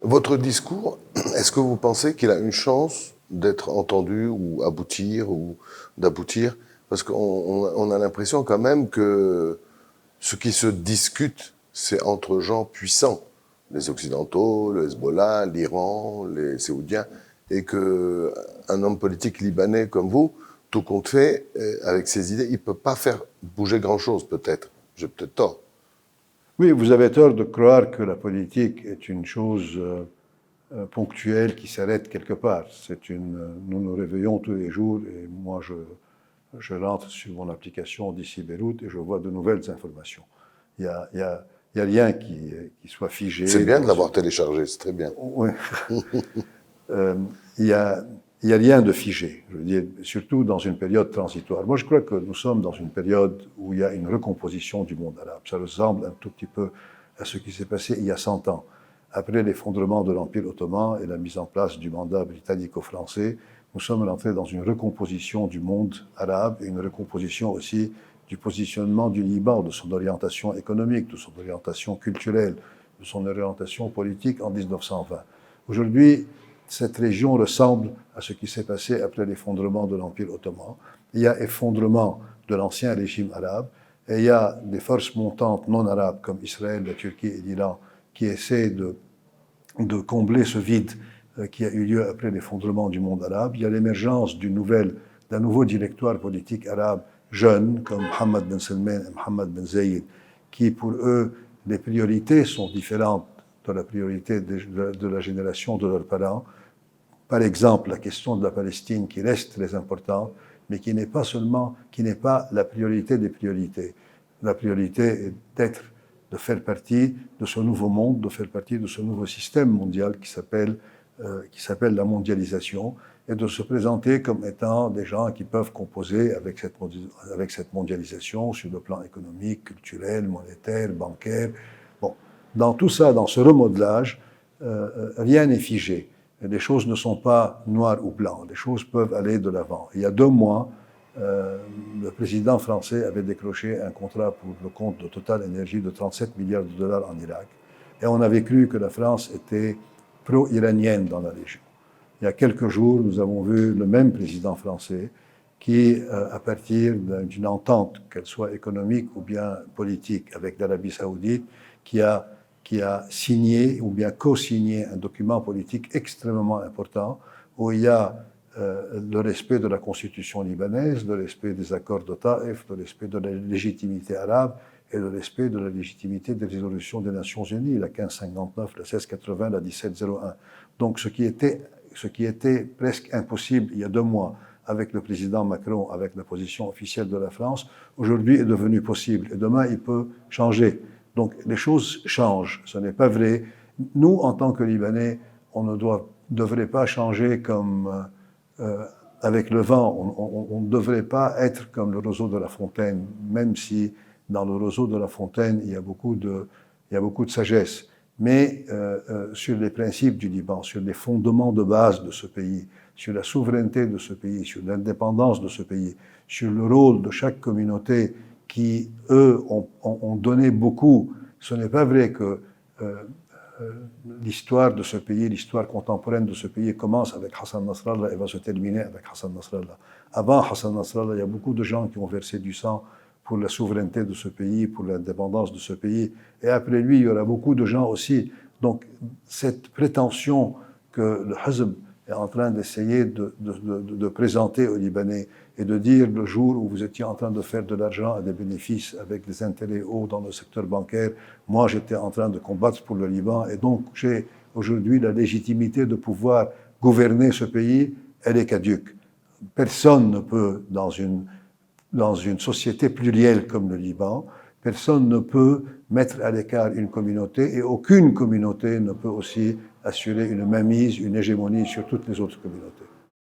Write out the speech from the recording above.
Votre discours, est-ce que vous pensez qu'il a une chance d'être entendu ou d'aboutir? Parce qu'on a l'impression quand même que ce qui se discute, c'est entre gens puissants, les Occidentaux, le Hezbollah, l'Iran, les Saoudiens, et qu'un homme politique libanais comme vous, tout compte fait, avec ses idées, il ne peut pas faire bouger grand-chose, peut-être. J'ai peut-être tort. Oui, vous avez tort de croire que la politique est une chose ponctuelle qui s'arrête quelque part. Nous nous réveillons tous les jours et moi je rentre sur mon application d'ici Beyrouth et je vois de nouvelles informations. Il y a rien qui soit figé. C'est bien de l'avoir téléchargé, c'est très bien. Oui. Il y a rien de figé, je veux dire, surtout dans une période transitoire. Moi, je crois que nous sommes dans une période où il y a une recomposition du monde arabe. Ça ressemble un tout petit peu à ce qui s'est passé il y a 100 ans. Après l'effondrement de l'Empire ottoman et la mise en place du mandat britannico-français, nous sommes rentrés dans une recomposition du monde arabe et une recomposition aussi du positionnement du Liban, de son orientation économique, de son orientation culturelle, de son orientation politique en 1920. Aujourd'hui, cette région ressemble à ce qui s'est passé après l'effondrement de l'Empire ottoman. Il y a effondrement de l'ancien régime arabe et il y a des forces montantes non arabes comme Israël, la Turquie et l'Iran qui essaient de combler ce vide qui a eu lieu après l'effondrement du monde arabe. Il y a l'émergence d'un nouveau directoire politique arabe jeune comme Mohammed Ben Salman et Mohammed Ben Zayed qui pour eux les priorités sont différentes de la priorité de la génération de leurs parents. Par exemple, la question de la Palestine qui reste très importante, mais qui n'est pas la priorité des priorités. La priorité est de faire partie de ce nouveau monde, de faire partie de ce nouveau système mondial qui s'appelle la mondialisation, et de se présenter comme étant des gens qui peuvent composer avec cette mondialisation sur le plan économique, culturel, monétaire, bancaire. Bon, dans tout ça, dans ce remodelage, rien n'est figé. Les choses ne sont pas noires ou blancs, les choses peuvent aller de l'avant. Il y a 2 mois, le président français avait décroché un contrat pour le compte de Total Energy de 37 milliards de dollars en Irak. Et on avait cru que la France était pro-iranienne dans la région. Il y a quelques jours, nous avons vu le même président français qui, à partir d'une entente, qu'elle soit économique ou bien politique, avec l'Arabie saoudite, qui a signé ou bien co-signé un document politique extrêmement important où il y a le respect de la constitution libanaise, le respect des accords de Taïf, le respect de la légitimité arabe et le respect de la légitimité des résolutions des Nations Unies, la 1559, la 1680, la 1701. Donc ce qui était presque impossible il y a 2 mois avec le président Macron, avec la position officielle de la France, aujourd'hui est devenu possible. Et demain, il peut changer. Donc les choses changent, ce n'est pas vrai. Nous, en tant que Libanais, on ne devrait pas changer comme avec le vent. On ne devrait pas être comme le roseau de La Fontaine, même si dans le roseau de La Fontaine, il y a beaucoup de sagesse. Mais sur les principes du Liban, sur les fondements de base de ce pays, sur la souveraineté de ce pays, sur l'indépendance de ce pays, sur le rôle de chaque communauté qui, eux, ont donné beaucoup. Ce n'est pas vrai que l'histoire de ce pays, l'histoire contemporaine de ce pays commence avec Hassan Nasrallah et va se terminer avec Hassan Nasrallah. Avant Hassan Nasrallah, il y a beaucoup de gens qui ont versé du sang pour la souveraineté de ce pays, pour l'indépendance de ce pays. Et après lui, il y aura beaucoup de gens aussi. Donc, cette prétention que le Hizb est en train d'essayer de présenter aux Libanais et de dire le jour où vous étiez en train de faire de l'argent à des bénéfices avec des intérêts hauts dans le secteur bancaire, moi j'étais en train de combattre pour le Liban et donc j'ai aujourd'hui la légitimité de pouvoir gouverner ce pays, elle est caduque. Personne ne peut, dans une société plurielle comme le Liban, personne ne peut mettre à l'écart une communauté et aucune communauté ne peut aussi assurer une mainmise, une hégémonie sur toutes les autres communautés.